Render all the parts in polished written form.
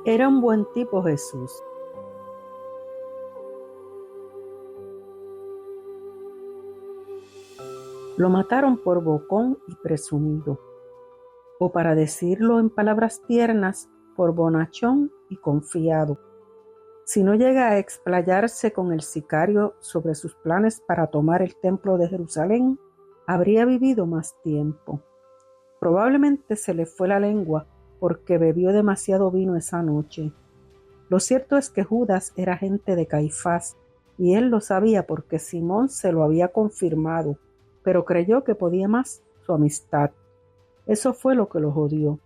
Era un buen tipo Jesús. Lo mataron por bocón y presumido, o para decirlo en palabras tiernas, por bonachón y confiado. Si no llega a explayarse con el sicario sobre sus planes para tomar el templo de Jerusalén, habría vivido más tiempo. Probablemente se le fue la lengua porque bebió demasiado vino esa noche. Lo cierto es que Judas era agente de Caifás, y él lo sabía porque Simón se lo había confirmado, pero creyó que podía más su amistad. Eso fue lo que lo jodió.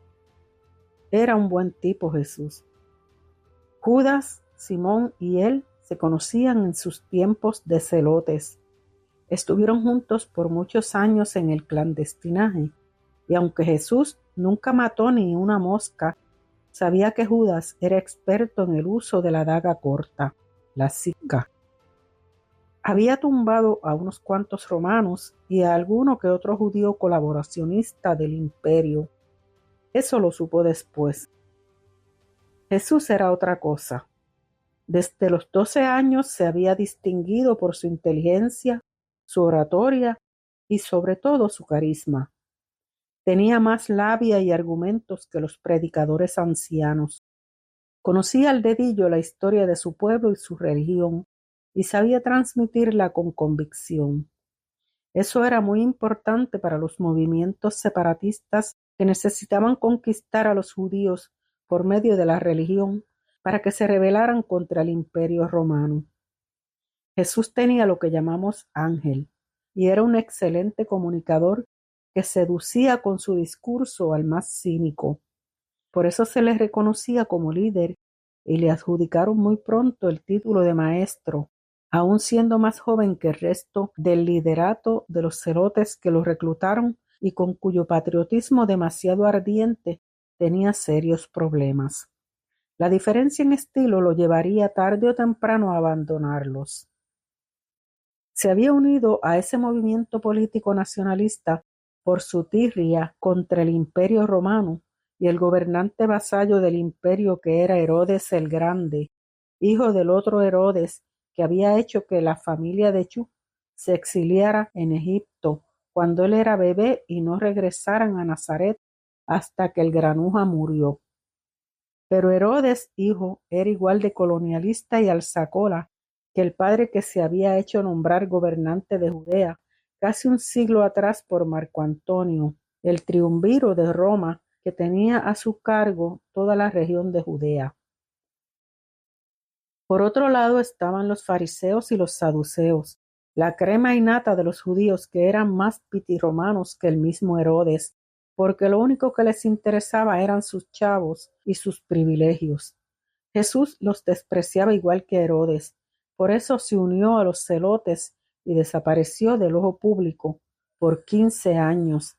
Era un buen tipo Jesús. Judas, Simón y él se conocían en sus tiempos de celotes. Estuvieron juntos por muchos años en el clandestinaje, y aunque Jesús nunca mató ni una mosca, sabía que Judas era experto en el uso de la daga corta, la sica. Había tumbado a unos cuantos romanos y a alguno que otro judío colaboracionista del imperio. Eso lo supo después. Jesús era otra cosa. Desde los 12 años se había distinguido por su inteligencia, su oratoria y sobre todo su carisma. Tenía más labia y argumentos que los predicadores ancianos. Conocía al dedillo la historia de su pueblo y su religión, y sabía transmitirla con convicción. Eso era muy importante para los movimientos separatistas que necesitaban conquistar a los judíos por medio de la religión para que se rebelaran contra el imperio romano. Jesús tenía lo que llamamos ángel, y era un excelente comunicador que seducía con su discurso al más cínico. Por eso se le reconocía como líder y le adjudicaron muy pronto el título de maestro, aun siendo más joven que el resto del liderato de los celotes que lo reclutaron y con cuyo patriotismo demasiado ardiente tenía serios problemas. La diferencia en estilo lo llevaría tarde o temprano a abandonarlos. Se había unido a ese movimiento político nacionalista por su tirria contra el Imperio Romano y el gobernante vasallo del imperio que era Herodes el Grande, hijo del otro Herodes que había hecho que la familia de Chu se exiliara en Egipto cuando él era bebé y no regresaran a Nazaret hasta que el granuja murió. Pero Herodes, hijo, era igual de colonialista y alzacola que el padre que se había hecho nombrar gobernante de Judea casi un siglo atrás por Marco Antonio, el triunviro de Roma que tenía a su cargo toda la región de Judea. Por otro lado estaban los fariseos y los saduceos, la crema innata de los judíos que eran más pitirromanos que el mismo Herodes, porque lo único que les interesaba eran sus chavos y sus privilegios. Jesús los despreciaba igual que Herodes, por eso se unió a los celotes y desapareció del ojo público por 15 años.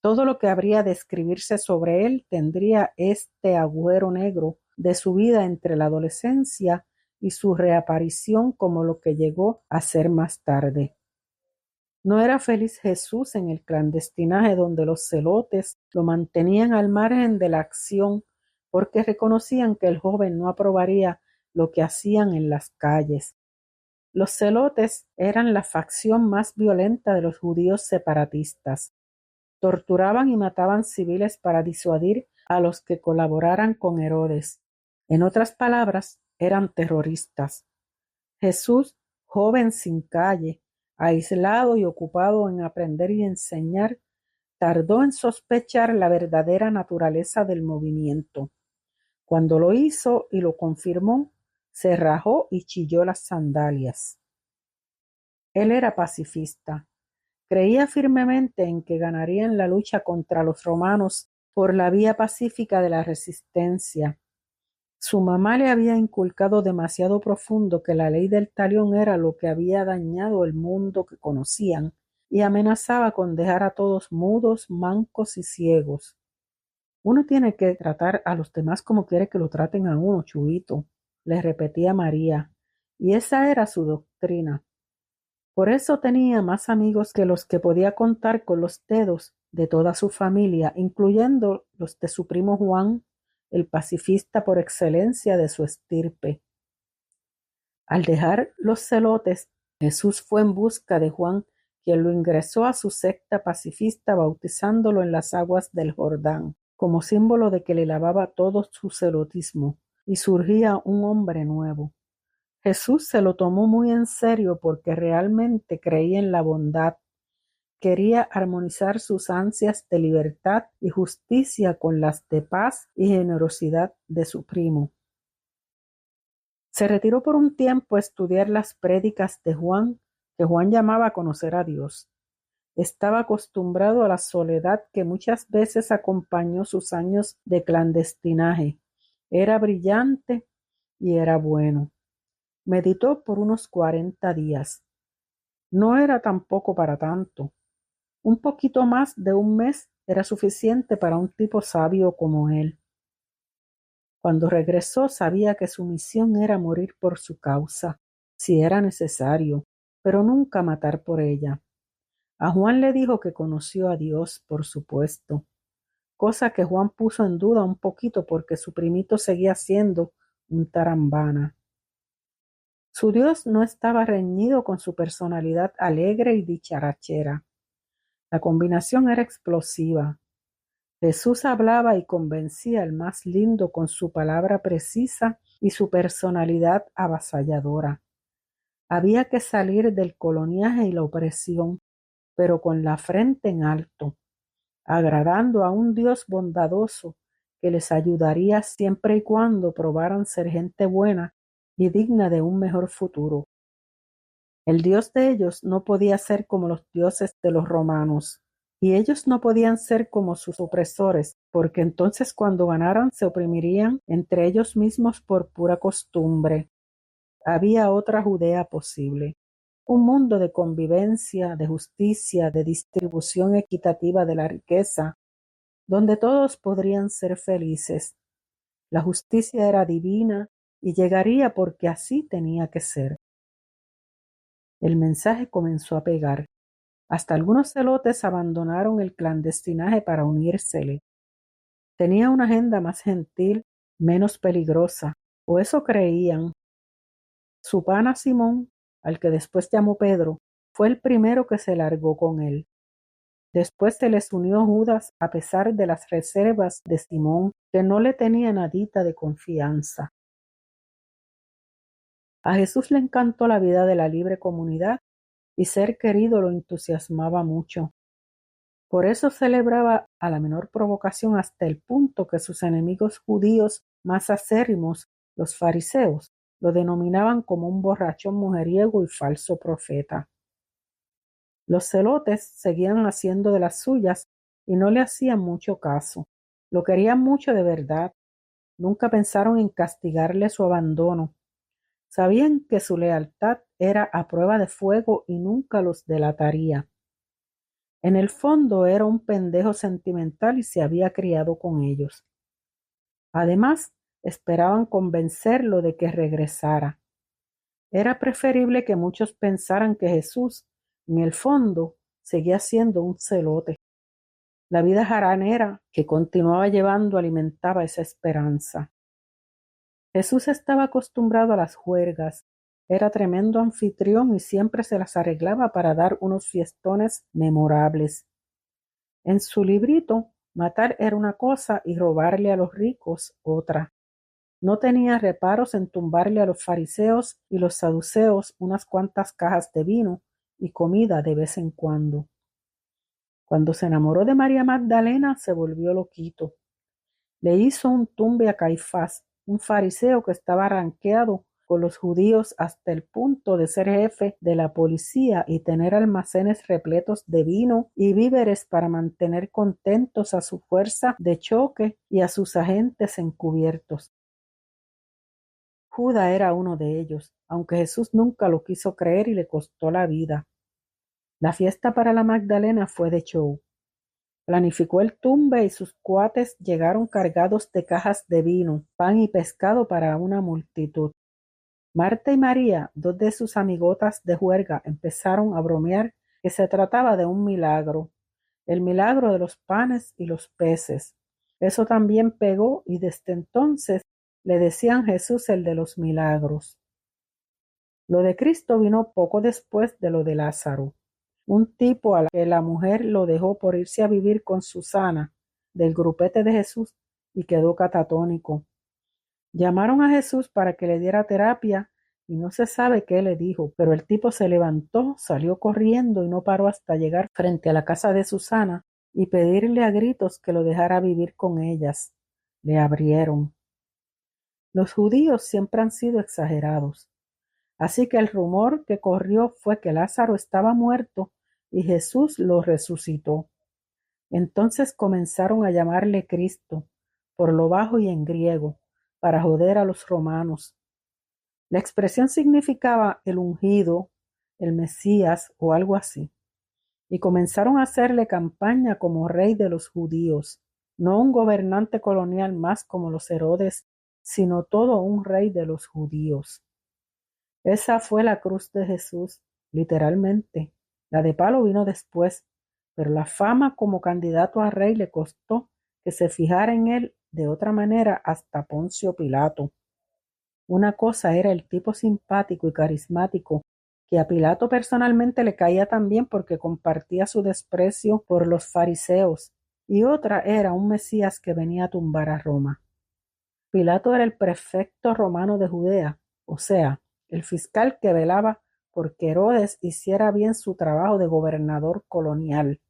Todo lo que habría de escribirse sobre él tendría este agujero negro de su vida entre la adolescencia y su reaparición como lo que llegó a ser más tarde. No era feliz Jesús en el clandestinaje donde los celotes lo mantenían al margen de la acción porque reconocían que el joven no aprobaría lo que hacían en las calles. Los celotes eran la facción más violenta de los judíos separatistas. Torturaban y mataban civiles para disuadir a los que colaboraran con Herodes. En otras palabras, eran terroristas. Jesús, joven sin calle, aislado y ocupado en aprender y enseñar, tardó en sospechar la verdadera naturaleza del movimiento. Cuando lo hizo y lo confirmó, se rajó y chilló las sandalias. Él era pacifista. Creía firmemente en que ganarían la lucha contra los romanos por la vía pacífica de la resistencia. Su mamá le había inculcado demasiado profundo que la ley del talión era lo que había dañado el mundo que conocían y amenazaba con dejar a todos mudos, mancos y ciegos. Uno tiene que tratar a los demás como quiere que lo traten a uno, Chuito, le repetía María, y esa era su doctrina. Por eso tenía más amigos que los que podía contar con los dedos de toda su familia, incluyendo los de su primo Juan, el pacifista por excelencia de su estirpe. Al dejar los celotes, Jesús fue en busca de Juan, quien lo ingresó a su secta pacifista bautizándolo en las aguas del Jordán, como símbolo de que le lavaba todo su celotismo, y surgía un hombre nuevo. Jesús se lo tomó muy en serio porque realmente creía en la bondad. Quería armonizar sus ansias de libertad y justicia con las de paz y generosidad de su primo. Se retiró por un tiempo a estudiar las prédicas de Juan, que Juan llamaba a conocer a Dios. Estaba acostumbrado a la soledad que muchas veces acompañó sus años de clandestinaje. Era brillante y era bueno. Meditó por unos 40 días. No era tampoco para tanto. Un poquito más de un mes era suficiente para un tipo sabio como él. Cuando regresó sabía que su misión era morir por su causa, si era necesario, pero nunca matar por ella. A Juan le dijo que conoció a Dios, por supuesto, cosa que Juan puso en duda un poquito porque su primito seguía siendo un tarambana. Su Dios no estaba reñido con su personalidad alegre y dicharachera. La combinación era explosiva. Jesús hablaba y convencía al más lindo con su palabra precisa y su personalidad avasalladora. Había que salir del coloniaje y la opresión, pero con la frente en alto, agradando a un Dios bondadoso que les ayudaría siempre y cuando probaran ser gente buena y digna de un mejor futuro. El Dios de ellos no podía ser como los dioses de los romanos, y ellos no podían ser como sus opresores, porque entonces cuando ganaran se oprimirían entre ellos mismos por pura costumbre. Había otra Judea posible, un mundo de convivencia, de justicia, de distribución equitativa de la riqueza, donde todos podrían ser felices. La justicia era divina y llegaría porque así tenía que ser. El mensaje comenzó a pegar. Hasta algunos celotes abandonaron el clandestinaje para unírsele. Tenía una agenda más gentil, menos peligrosa, o eso creían. Su pana Simón, al que después llamó Pedro, fue el primero que se largó con él. Después se les unió Judas a pesar de las reservas de Simón, que no le tenía nadita de confianza. A Jesús le encantó la vida de la libre comunidad y ser querido lo entusiasmaba mucho. Por eso celebraba a la menor provocación hasta el punto que sus enemigos judíos más acérrimos, los fariseos, lo denominaban como un borrachón mujeriego y falso profeta. Los celotes seguían haciendo de las suyas y no le hacían mucho caso. Lo querían mucho de verdad. Nunca pensaron en castigarle su abandono. Sabían que su lealtad era a prueba de fuego y nunca los delataría. En el fondo era un pendejo sentimental y se había criado con ellos. Además, esperaban convencerlo de que regresara. Era preferible que muchos pensaran que Jesús, en el fondo, seguía siendo un celote. La vida jaranera que continuaba llevando alimentaba esa esperanza. Jesús estaba acostumbrado a las juergas, era tremendo anfitrión y siempre se las arreglaba para dar unos fiestones memorables. En su librito, matar era una cosa y robarle a los ricos otra. No tenía reparos en tumbarle a los fariseos y los saduceos unas cuantas cajas de vino y comida de vez en cuando. Cuando se enamoró de María Magdalena, se volvió loquito. Le hizo un tumbe a Caifás, un fariseo que estaba ranqueado con los judíos hasta el punto de ser jefe de la policía y tener almacenes repletos de vino y víveres para mantener contentos a su fuerza de choque y a sus agentes encubiertos. Judas era uno de ellos, aunque Jesús nunca lo quiso creer y le costó la vida. La fiesta para la Magdalena fue de show. Planificó el tumbe y sus cuates llegaron cargados de cajas de vino, pan y pescado para una multitud. Marta y María, dos de sus amigotas de juerga, empezaron a bromear que se trataba de un milagro, el milagro de los panes y los peces. Eso también pegó y desde entonces le decían Jesús el de los milagros. Lo de Cristo vino poco después de lo de Lázaro, un tipo al que la mujer lo dejó por irse a vivir con Susana, del grupete de Jesús, y quedó catatónico. Llamaron a Jesús para que le diera terapia y no se sabe qué le dijo, pero el tipo se levantó, salió corriendo y no paró hasta llegar frente a la casa de Susana y pedirle a gritos que lo dejara vivir con ellas. Le abrieron. Los judíos siempre han sido exagerados. Así que el rumor que corrió fue que Lázaro estaba muerto y Jesús lo resucitó. Entonces comenzaron a llamarle Cristo, por lo bajo y en griego, para joder a los romanos. La expresión significaba el ungido, el Mesías o algo así. Y comenzaron a hacerle campaña como rey de los judíos, no un gobernante colonial más como los Herodes, sino todo un rey de los judíos. Esa fue la cruz de Jesús, literalmente. La de palo vino después, pero la fama como candidato a rey le costó que se fijara en él de otra manera hasta Poncio Pilato. Una cosa era el tipo simpático y carismático, que a Pilato personalmente le caía tan bien porque compartía su desprecio por los fariseos, y otra era un Mesías que venía a tumbar a Roma. Pilato era el prefecto romano de Judea, o sea, el fiscal que velaba porque Herodes hiciera bien su trabajo de gobernador colonial.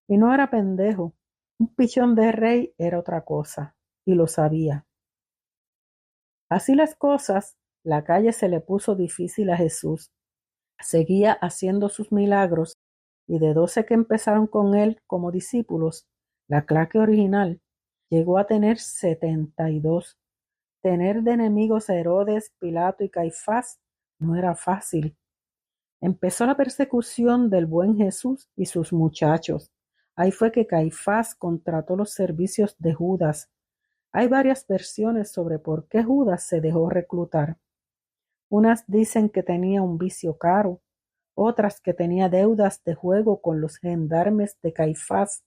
Y no era pendejo, un pichón de rey era otra cosa, y lo sabía. Así las cosas, la calle se le puso difícil a Jesús. Seguía haciendo sus milagros, y de 12 que empezaron con él como discípulos, la claque original llegó a tener 72. Tener de enemigos a Herodes, Pilato y Caifás no era fácil. Empezó la persecución del buen Jesús y sus muchachos. Ahí fue que Caifás contrató los servicios de Judas. Hay varias versiones sobre por qué Judas se dejó reclutar. Unas dicen que tenía un vicio caro, otras que tenía deudas de juego con los gendarmes de Caifás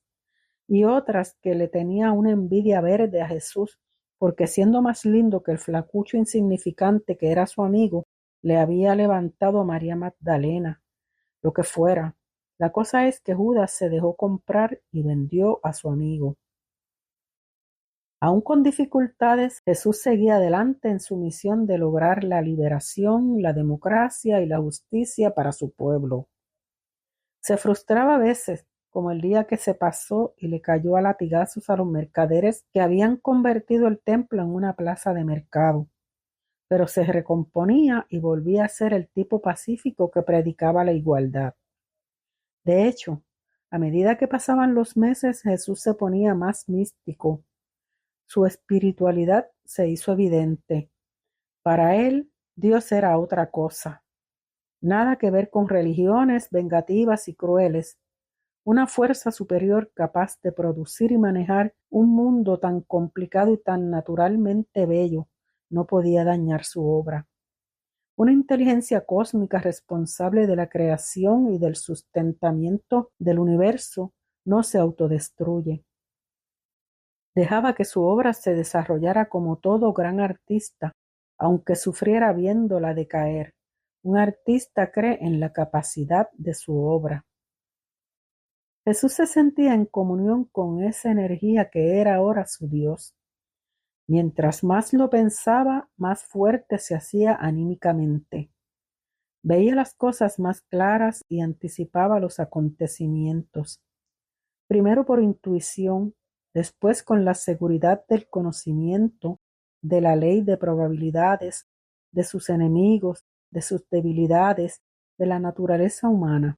y otras que le tenía una envidia verde a Jesús porque siendo más lindo que el flacucho insignificante que era su amigo, le había levantado a María Magdalena, lo que fuera. La cosa es que Judas se dejó comprar y vendió a su amigo. Aún con dificultades, Jesús seguía adelante en su misión de lograr la liberación, la democracia y la justicia para su pueblo. Se frustraba a veces, como el día que se pasó y le cayó a latigazos a los mercaderes que habían convertido el templo en una plaza de mercado. Pero se recomponía y volvía a ser el tipo pacífico que predicaba la igualdad. De hecho, a medida que pasaban los meses, Jesús se ponía más místico. Su espiritualidad se hizo evidente. Para él, Dios era otra cosa. Nada que ver con religiones vengativas y crueles. Una fuerza superior capaz de producir y manejar un mundo tan complicado y tan naturalmente bello no podía dañar su obra. Una inteligencia cósmica responsable de la creación y del sustentamiento del universo no se autodestruye. Dejaba que su obra se desarrollara como todo gran artista, aunque sufriera viéndola decaer. Un artista cree en la capacidad de su obra. Jesús se sentía en comunión con esa energía que era ahora su Dios. Mientras más lo pensaba, más fuerte se hacía anímicamente. Veía las cosas más claras y anticipaba los acontecimientos. Primero por intuición, después con la seguridad del conocimiento, de la ley de probabilidades, de sus enemigos, de sus debilidades, de la naturaleza humana.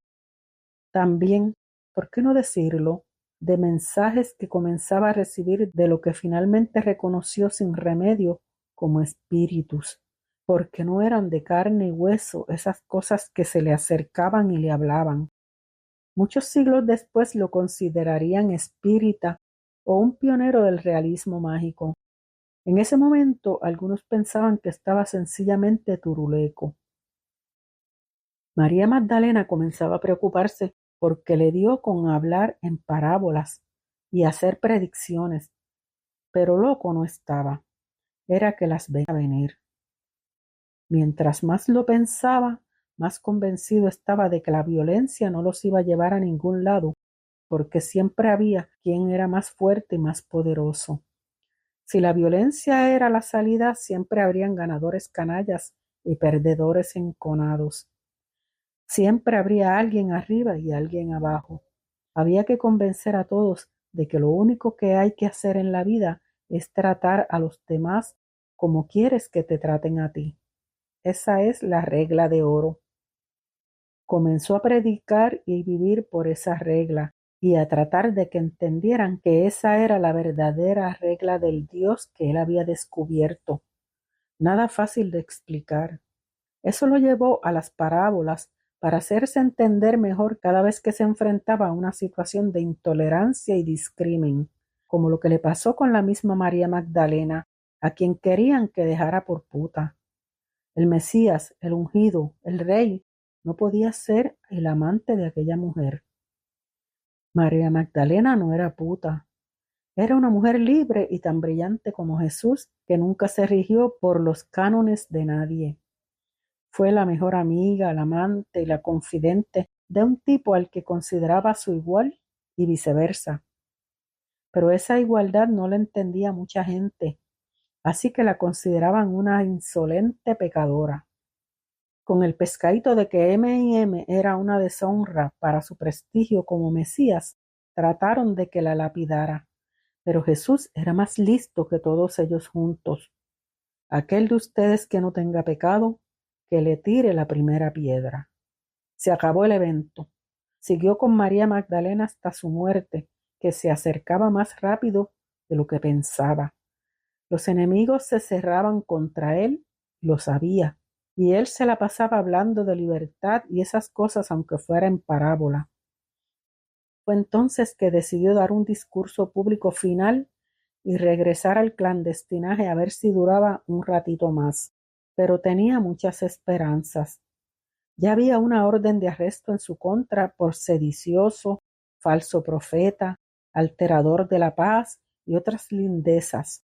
También, ¿por qué no decirlo?, de mensajes que comenzaba a recibir de lo que finalmente reconoció sin remedio como espíritus, porque no eran de carne y hueso esas cosas que se le acercaban y le hablaban. Muchos siglos después lo considerarían espírita o un pionero del realismo mágico. En ese momento algunos pensaban que estaba sencillamente turuleco. María Magdalena comenzaba a preocuparse porque le dio con hablar en parábolas y hacer predicciones, pero loco no estaba, era que las veía venir. Mientras más lo pensaba, más convencido estaba de que la violencia no los iba a llevar a ningún lado, porque siempre había quien era más fuerte y más poderoso. Si la violencia era la salida, siempre habrían ganadores canallas y perdedores enconados. Siempre habría alguien arriba y alguien abajo. Había que convencer a todos de que lo único que hay que hacer en la vida es tratar a los demás como quieres que te traten a ti. Esa es la regla de oro. Comenzó a predicar y vivir por esa regla y a tratar de que entendieran que esa era la verdadera regla del Dios que él había descubierto. Nada fácil de explicar. Eso lo llevó a las parábolas para hacerse entender mejor cada vez que se enfrentaba a una situación de intolerancia y discrimen, como lo que le pasó con la misma María Magdalena, a quien querían que dejara por puta. El Mesías, el ungido, el rey, no podía ser el amante de aquella mujer. María Magdalena no era puta, era una mujer libre y tan brillante como Jesús, que nunca se rigió por los cánones de nadie. Fue la mejor amiga, la amante y la confidente de un tipo al que consideraba su igual y viceversa. Pero esa igualdad no la entendía mucha gente, así que la consideraban una insolente pecadora. Con el pescadito de que M&M era una deshonra para su prestigio como Mesías, trataron de que la lapidara. Pero Jesús era más listo que todos ellos juntos. Aquel de ustedes que no tenga pecado, que le tire la primera piedra. Se acabó el evento. Siguió con María Magdalena hasta su muerte, que se acercaba más rápido de lo que pensaba. Los enemigos se cerraban contra él, lo sabía, y él se la pasaba hablando de libertad y esas cosas aunque fuera en parábola. Fue entonces que decidió dar un discurso público final y regresar al clandestinaje a ver si duraba un ratito más. Pero tenía muchas esperanzas. Ya había una orden de arresto en su contra por sedicioso, falso profeta, alterador de la paz y otras lindezas.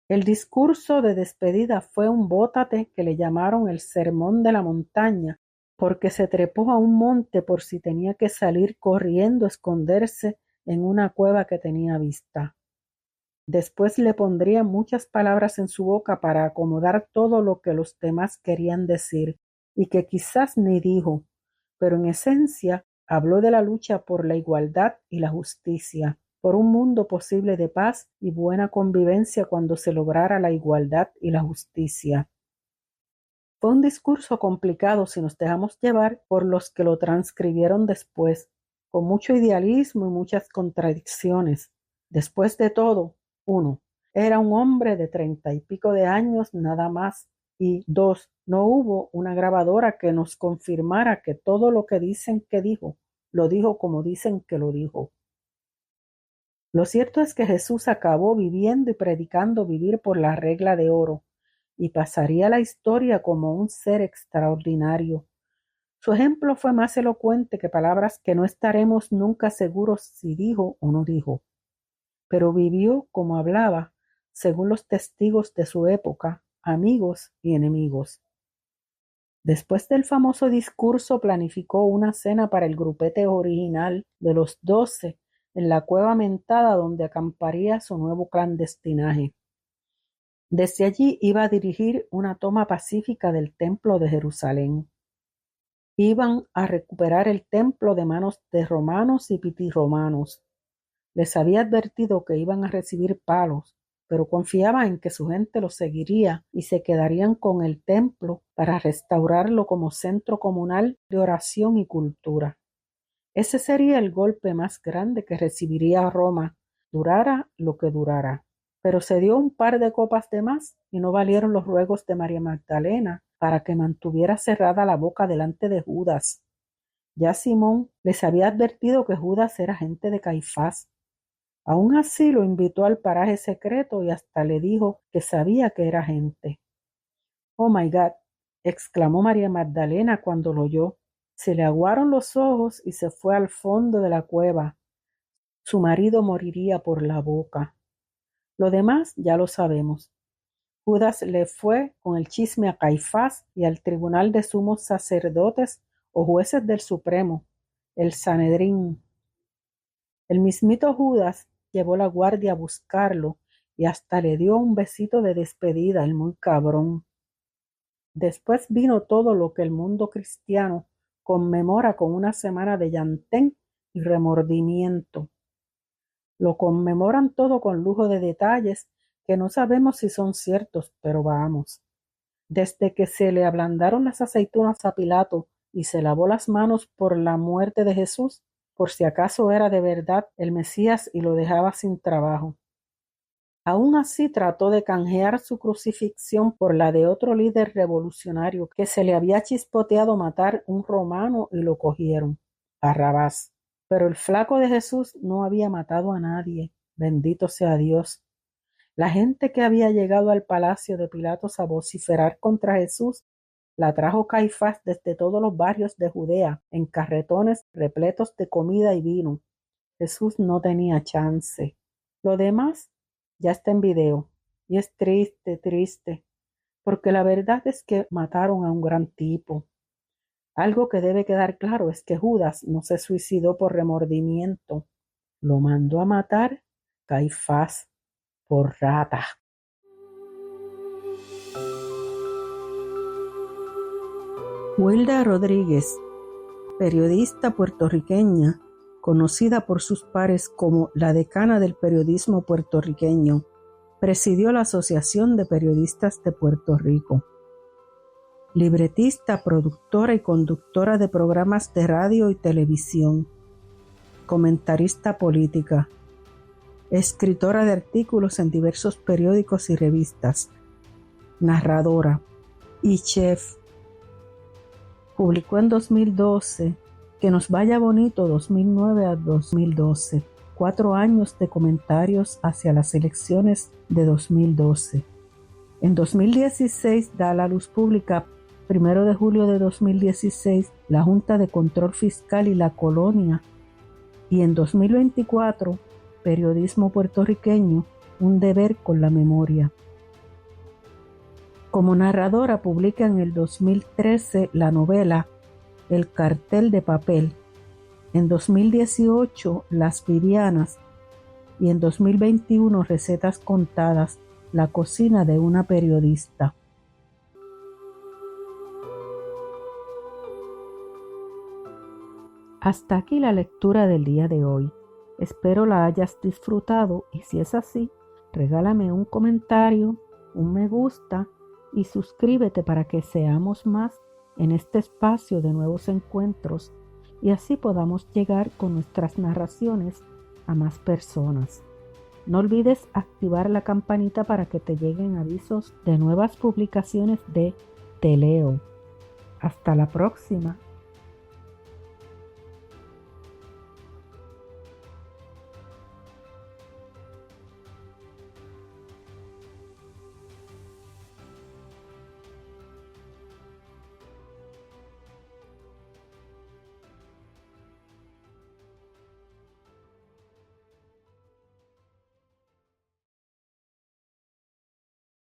El discurso de despedida fue un bótate que le llamaron el Sermón de la Montaña, porque se trepó a un monte por si tenía que salir corriendo a esconderse en una cueva que tenía vista. Después le pondría muchas palabras en su boca para acomodar todo lo que los demás querían decir, y que quizás ni dijo, pero en esencia habló de la lucha por la igualdad y la justicia, por un mundo posible de paz y buena convivencia cuando se lograra la igualdad y la justicia. Fue un discurso complicado si nos dejamos llevar por los que lo transcribieron después, con mucho idealismo y muchas contradicciones. Después de todo, 1. Era un hombre de 30 y pico de años nada más. Y 2. No hubo una grabadora que nos confirmara que todo lo que dicen que dijo, lo dijo como dicen que lo dijo. Lo cierto es que Jesús acabó viviendo y predicando vivir por la regla de oro, y pasaría a la historia como un ser extraordinario. Su ejemplo fue más elocuente que palabras que no estaremos nunca seguros si dijo o no dijo, pero vivió como hablaba, según los testigos de su época, amigos y enemigos. Después del famoso discurso planificó una cena para el grupete original de los 12 en la cueva mentada donde acamparía su nuevo clandestinaje. Desde allí iba a dirigir una toma pacífica del templo de Jerusalén. Iban a recuperar el templo de manos de romanos y pitirromanos. Les había advertido que iban a recibir palos, pero confiaba en que su gente los seguiría y se quedarían con el templo para restaurarlo como centro comunal de oración y cultura. Ese sería el golpe más grande que recibiría Roma, durara lo que durara. Pero se dio un par de copas de más y no valieron los ruegos de María Magdalena para que mantuviera cerrada la boca delante de Judas. Ya Simón les había advertido que Judas era gente de Caifás. Aun así lo invitó al paraje secreto y hasta le dijo que sabía que era gente. «Oh my God», exclamó María Magdalena cuando lo oyó. Se le aguaron los ojos y se fue al fondo de la cueva. su marido moriría por la boca. Lo demás ya lo sabemos. Judas le fue con el chisme a Caifás y al tribunal de sumos sacerdotes o jueces del Supremo, el Sanedrín. El mismito Judas llevó la guardia a buscarlo y hasta le dio un besito de despedida, el muy cabrón. Después vino todo lo que el mundo cristiano conmemora con una semana de llantén y remordimiento. Lo conmemoran todo con lujo de detalles que no sabemos si son ciertos, pero vamos. Desde que se le ablandaron las aceitunas a Pilato y se lavó las manos por la muerte de Jesús, por si acaso era de verdad el Mesías y lo dejaba sin trabajo. Aún así trató de canjear su crucifixión por la de otro líder revolucionario que se le había chispoteado matar un romano y lo cogieron, Barrabás. Pero el flaco de Jesús no había matado a nadie, bendito sea Dios. La gente que había llegado al palacio de Pilatos a vociferar contra Jesús la trajo Caifás desde todos los barrios de Judea en carretones repletos de comida y vino. Jesús no tenía chance. Lo demás ya está en video y es triste, porque la verdad es que mataron a un gran tipo. Algo que debe quedar claro es que Judas no se suicidó por remordimiento. Lo mandó a matar Caifás por rata. Wilda Rodríguez, periodista puertorriqueña, conocida por sus pares como la decana del periodismo puertorriqueño, presidió la Asociación de Periodistas de Puerto Rico. Libretista, productora y conductora de programas de radio y televisión. Comentarista política. Escritora de artículos en diversos periódicos y revistas. Narradora y chef. Publicó en 2012 Que nos vaya bonito 2009 a 2012. 4 años de comentarios hacia las elecciones de 2012. En 2016 da a la luz pública, 1 de julio de 2016, la Junta de Control Fiscal y la Colonia. Y en 2024, Periodismo puertorriqueño, un deber con la memoria. Como narradora publica en el 2013 la novela El cartel de papel, en 2018 Las Vivianas y en 2021 Recetas contadas, la cocina de una periodista. Hasta aquí la lectura del día de hoy. Espero la hayas disfrutado y si es así, regálame un comentario, un me gusta y suscríbete para que seamos más en este espacio de nuevos encuentros y así podamos llegar con nuestras narraciones a más personas. No olvides activar la campanita para que te lleguen avisos de nuevas publicaciones de Te Leo. Hasta la próxima.